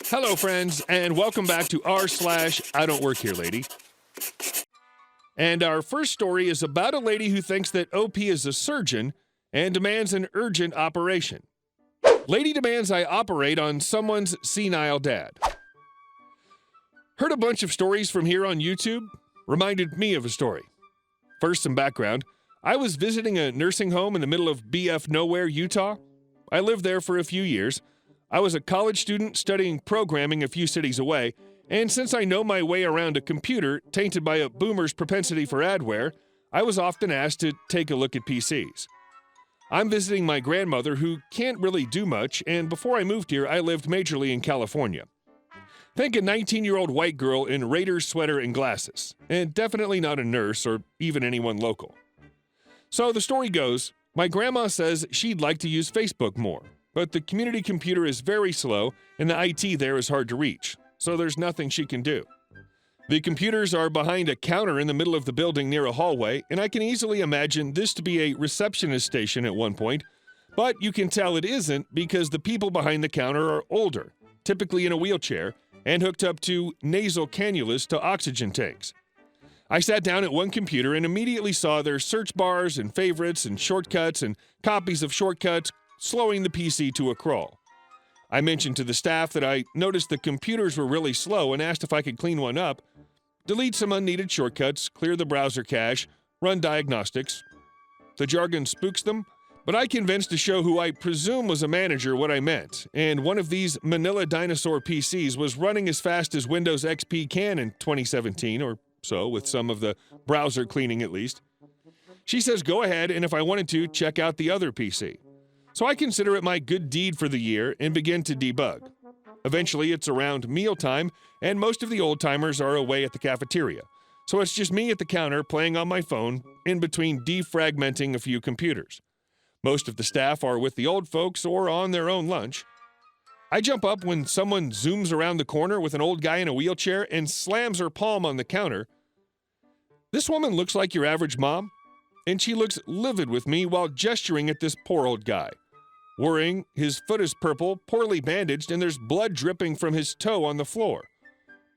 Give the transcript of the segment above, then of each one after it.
Hello, friends, and welcome back to r/IDontWorkHereLady. And our first story is about a lady who thinks that OP is a surgeon and demands an urgent operation. Lady demands I operate on someone's senile dad. Heard a bunch of stories from here on YouTube? Reminded me of a story. First, some background. I was visiting a nursing home in the middle of BF Nowhere, Utah. I lived there for a few years. I was a college student studying programming a few cities away, and since I know my way around a computer tainted by a boomer's propensity for adware, I was often asked to take a look at PCs. I'm visiting my grandmother who can't really do much, and before I moved here, I lived majorly in California. Think a 19-year-old white girl in Raiders sweater and glasses, and definitely not a nurse or even anyone local. So the story goes, my grandma says she'd like to use Facebook more, but the community computer is very slow and the IT there is hard to reach, so there's nothing she can do. The computers are behind a counter in the middle of the building near a hallway, and I can easily imagine this to be a receptionist station at one point, but you can tell it isn't because the people behind the counter are older, typically in a wheelchair, and hooked up to nasal cannulas to oxygen tanks. I sat down at one computer and immediately saw their search bars and favorites and shortcuts and copies of shortcuts slowing the PC to a crawl. I mentioned to the staff that I noticed the computers were really slow and asked if I could clean one up, delete some unneeded shortcuts, clear the browser cache, run diagnostics. The jargon spooks them, but I convinced to show who I presume was a manager what I meant, and one of these Manila dinosaur PCs was running as fast as Windows XP can in 2017 or so, with some of the browser cleaning at least. She says go ahead and if I wanted to, check out the other PC. So I consider it my good deed for the year and begin to debug. Eventually it's around mealtime and most of the old-timers are away at the cafeteria. So it's just me at the counter playing on my phone in between defragmenting a few computers. Most of the staff are with the old folks or on their own lunch. I jump up when someone zooms around the corner with an old guy in a wheelchair and slams her palm on the counter. This woman looks like your average mom, and she looks livid with me while gesturing at this poor old guy. Worrying, his foot is purple, poorly bandaged, and there's blood dripping from his toe on the floor.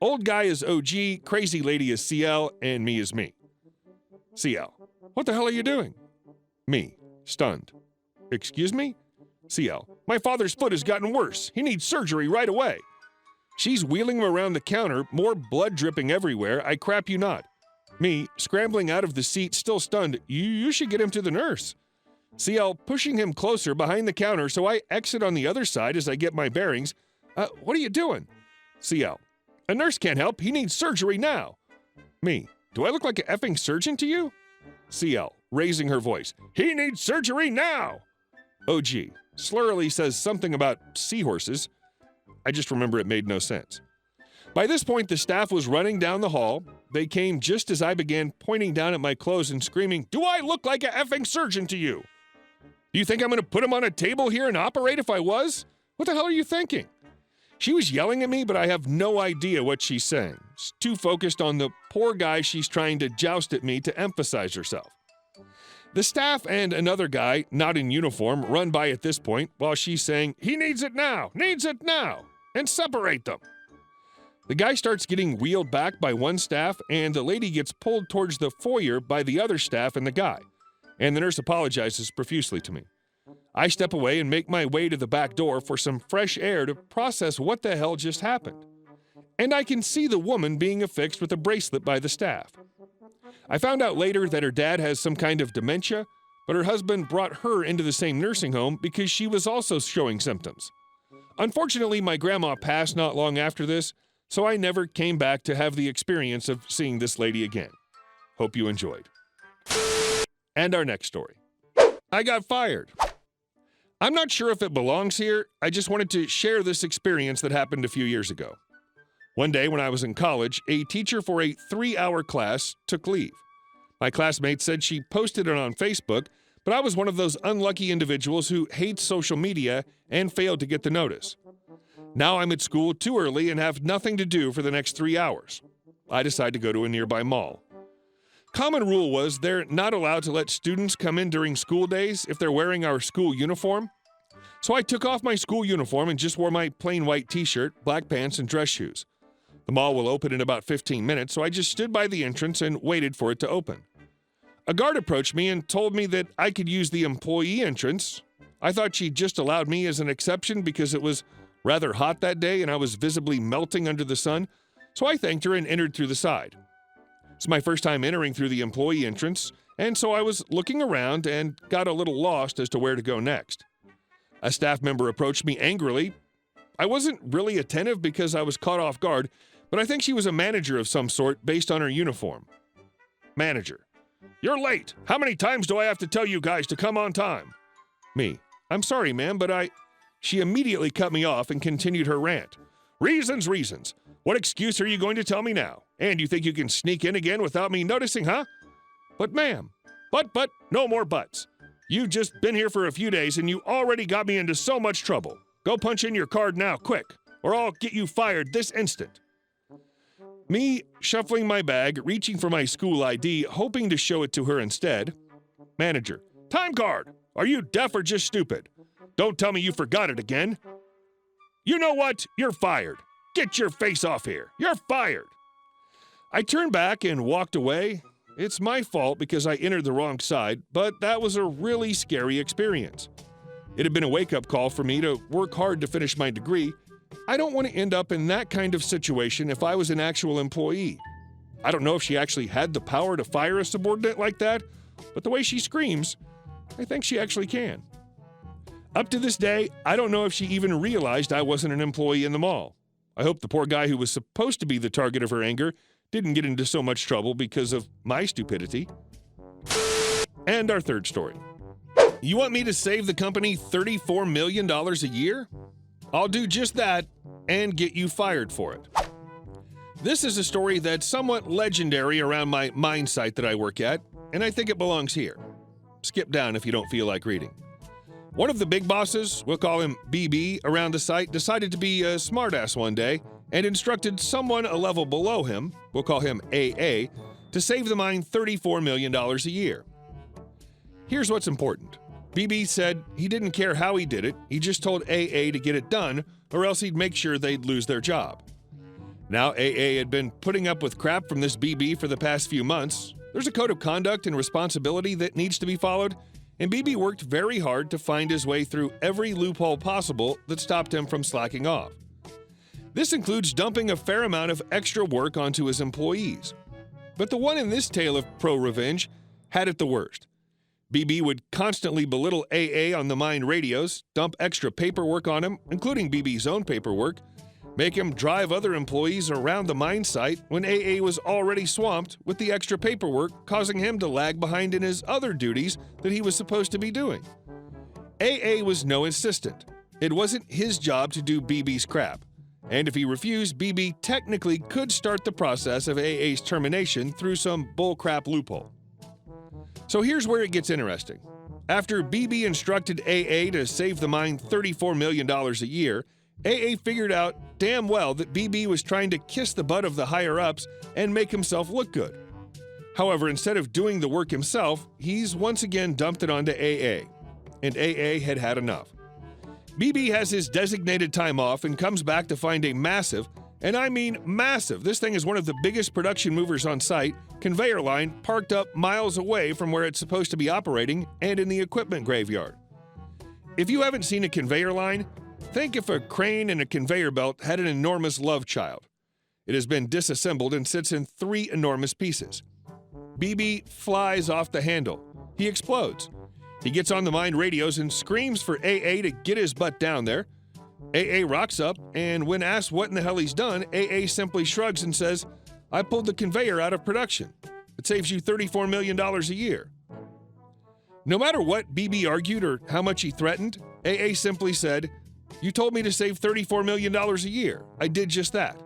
Old guy is OG, crazy lady is CL, and me is me. CL: what the hell are you doing? Me, stunned. Excuse me? CL: my father's foot has gotten worse. He needs surgery right away. She's wheeling him around the counter, more blood dripping everywhere. I crap you not. Me, scrambling out of the seat, still stunned. You should get him to the nurse. CL, pushing him closer behind the counter, so I exit on the other side as I get my bearings. What are you doing? CL: a nurse can't help. He needs surgery now. Me: do I look like an effing surgeon to you? CL, raising her voice. He needs surgery now. OG, slurrily says something about seahorses. I just remember it made no sense. By this point, the staff was running down the hall. They came just as I began pointing down at my clothes and screaming, do I look like an effing surgeon to you? Do you think I'm going to put him on a table here and operate if I was? What the hell are you thinking? She was yelling at me, but I have no idea what she's saying. She's too focused on the poor guy she's trying to joust at me to emphasize herself. The staff and another guy, not in uniform, run by at this point while she's saying, he needs it now, and separate them. The guy starts getting wheeled back by one staff, and the lady gets pulled towards the foyer by the other staff and the guy, and the nurse apologizes profusely to me. I step away and make my way to the back door for some fresh air to process what the hell just happened. And I can see the woman being affixed with a bracelet by the staff. I found out later that her dad has some kind of dementia, but her husband brought her into the same nursing home because she was also showing symptoms. Unfortunately, my grandma passed not long after this, so I never came back to have the experience of seeing this lady again. Hope you enjoyed. And our next story. I got fired. I'm not sure if it belongs here. I just wanted to share this experience that happened a few years ago. One day when I was in college, a teacher for a 3-hour class took leave. My classmate said she posted it on Facebook, but I was one of those unlucky individuals who hates social media and failed to get the notice. Now I'm at school too early and have nothing to do for the next 3 hours. I decide to go to a nearby mall. Common rule was they're not allowed to let students come in during school days if they're wearing our school uniform. So I took off my school uniform and just wore my plain white t-shirt, black pants, and dress shoes. The mall will open in about 15 minutes, so I just stood by the entrance and waited for it to open. A guard approached me and told me that I could use the employee entrance. I thought she just allowed me as an exception because it was rather hot that day and I was visibly melting under the sun, so I thanked her and entered through the side. It's my first time entering through the employee entrance, and so I was looking around and got a little lost as to where to go next. A staff member approached me angrily. I wasn't really attentive because I was caught off guard, but I think she was a manager of some sort based on her uniform. Manager: "You're late. How many times do I have to tell you guys to come on time?" Me: "I'm sorry, ma'am, but She immediately cut me off and continued her rant. Reasons. What excuse are you going to tell me now? And you think you can sneak in again without me noticing, huh? But ma'am, but, no more buts. You've just been here for a few days and you already got me into so much trouble. Go punch in your card now, quick, or I'll get you fired this instant." Me shuffling my bag, reaching for my school ID, hoping to show it to her instead. Manager: "Time card! Are you deaf or just stupid? Don't tell me you forgot it again. You know what? You're fired. Get your face off here. You're fired." I turned back and walked away. It's my fault because I entered the wrong side, but that was a really scary experience. It had been a wake-up call for me to work hard to finish my degree. I don't want to end up in that kind of situation if I was an actual employee. I don't know if she actually had the power to fire a subordinate like that, but the way she screams, I think she actually can. Up to this day, I don't know if she even realized I wasn't an employee in the mall. I hope the poor guy who was supposed to be the target of her anger didn't get into so much trouble because of my stupidity. And our third story. You want me to save the company $34 million a year? I'll do just that and get you fired for it. This is a story that's somewhat legendary around my mine site that I work at, and I think it belongs here. Skip down if you don't feel like reading. One of the big bosses, we'll call him BB, around the site decided to be a smartass one day and instructed someone a level below him, we'll call him AA, to save the mine $34 million a year. Here's what's important. BB said he didn't care how he did it, he just told AA to get it done, or else he'd make sure they'd lose their job. Now AA had been putting up with crap from this BB for the past few months. There's a code of conduct and responsibility that needs to be followed, and BB worked very hard to find his way through every loophole possible that stopped him from slacking off. This includes dumping a fair amount of extra work onto his employees. But the one in this tale of pro-revenge had it the worst. BB would constantly belittle AA on the mine radios, dump extra paperwork on him, including BB's own paperwork, make him drive other employees around the mine site when AA was already swamped with the extra paperwork, causing him to lag behind in his other duties that he was supposed to be doing. AA was no assistant. It wasn't his job to do BB's crap. And if he refused, BB technically could start the process of AA's termination through some bullcrap loophole. So here's where it gets interesting. After BB instructed AA to save the mine $34 million a year, AA figured out damn well that BB was trying to kiss the butt of the higher-ups and make himself look good. However, instead of doing the work himself, he's once again dumped it onto AA. And AA had had enough. BB has his designated time off and comes back to find a massive, and I mean massive, this thing is one of the biggest production movers on site, conveyor line parked up miles away from where it's supposed to be operating and in the equipment graveyard. If you haven't seen a conveyor line, think if a crane and a conveyor belt had an enormous love child. It has been disassembled and sits in 3 enormous pieces. BB flies off the handle. He explodes. He gets on the mine radios and screams for AA to get his butt down there. AA rocks up, and when asked what in the hell he's done, AA simply shrugs and says, "I pulled the conveyor out of production. It saves you $34 million a year." No matter what BB argued or how much he threatened, AA simply said, "You told me to save $34 million a year. I did just that."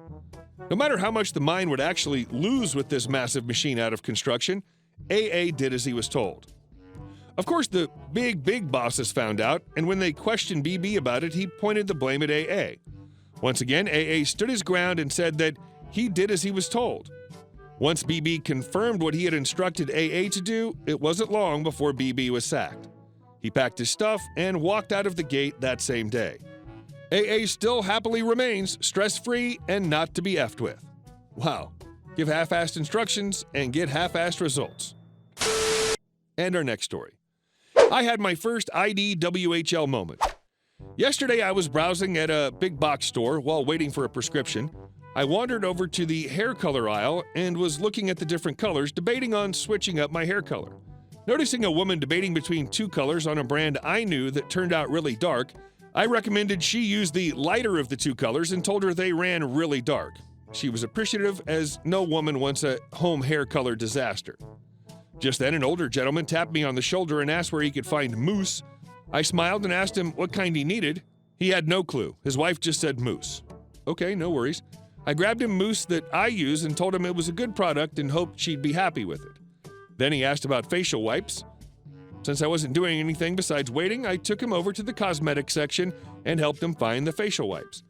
No matter how much the mine would actually lose with this massive machine out of construction, AA did as he was told. Of course, the big bosses found out, and when they questioned BB about it, he pointed the blame at AA. Once again, AA stood his ground and said that he did as he was told. Once BB confirmed what he had instructed AA to do, it wasn't long before BB was sacked. He packed his stuff and walked out of the gate that same day. AA still happily remains stress-free and not to be effed with. Wow. Give half-assed instructions and get half-assed results. And our next story. I had my first IDWHL moment. Yesterday, I was browsing at a big box store while waiting for a prescription. I wandered over to the hair color aisle and was looking at the different colors, debating on switching up my hair color. Noticing a woman debating between two colors on a brand I knew that turned out really dark, I recommended she use the lighter of the two colors and told her they ran really dark. She was appreciative, as no woman wants a home hair color disaster. Just then, an older gentleman tapped me on the shoulder and asked where he could find mousse. I smiled and asked him what kind he needed. He had no clue. His wife just said mousse. Okay, no worries. I grabbed him mousse that I use and told him it was a good product and hoped she'd be happy with it. Then he asked about facial wipes. Since I wasn't doing anything besides waiting, I took him over to the cosmetics section and helped him find the facial wipes.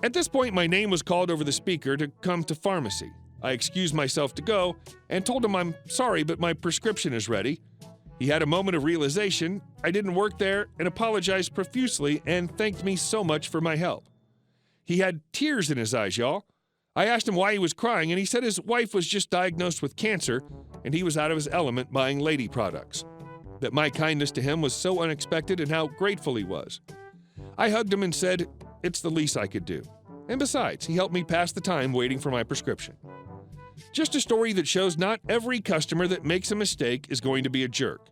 At this point, my name was called over the speaker to come to pharmacy. I excused myself to go and told him I'm sorry, but my prescription is ready. He had a moment of realization. I didn't work there and apologized profusely and thanked me so much for my help. He had tears in his eyes, y'all. I asked him why he was crying, and he said his wife was just diagnosed with cancer and he was out of his element buying lady products. That my kindness to him was so unexpected and how grateful he was. I hugged him and said, it's the least I could do. And besides, he helped me pass the time waiting for my prescription. Just a story that shows not every customer that makes a mistake is going to be a jerk.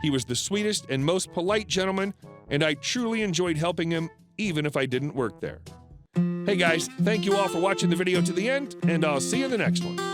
He was the sweetest and most polite gentleman, and I truly enjoyed helping him, even if I didn't work there. Hey guys, thank you all for watching the video to the end, and I'll see you in the next one.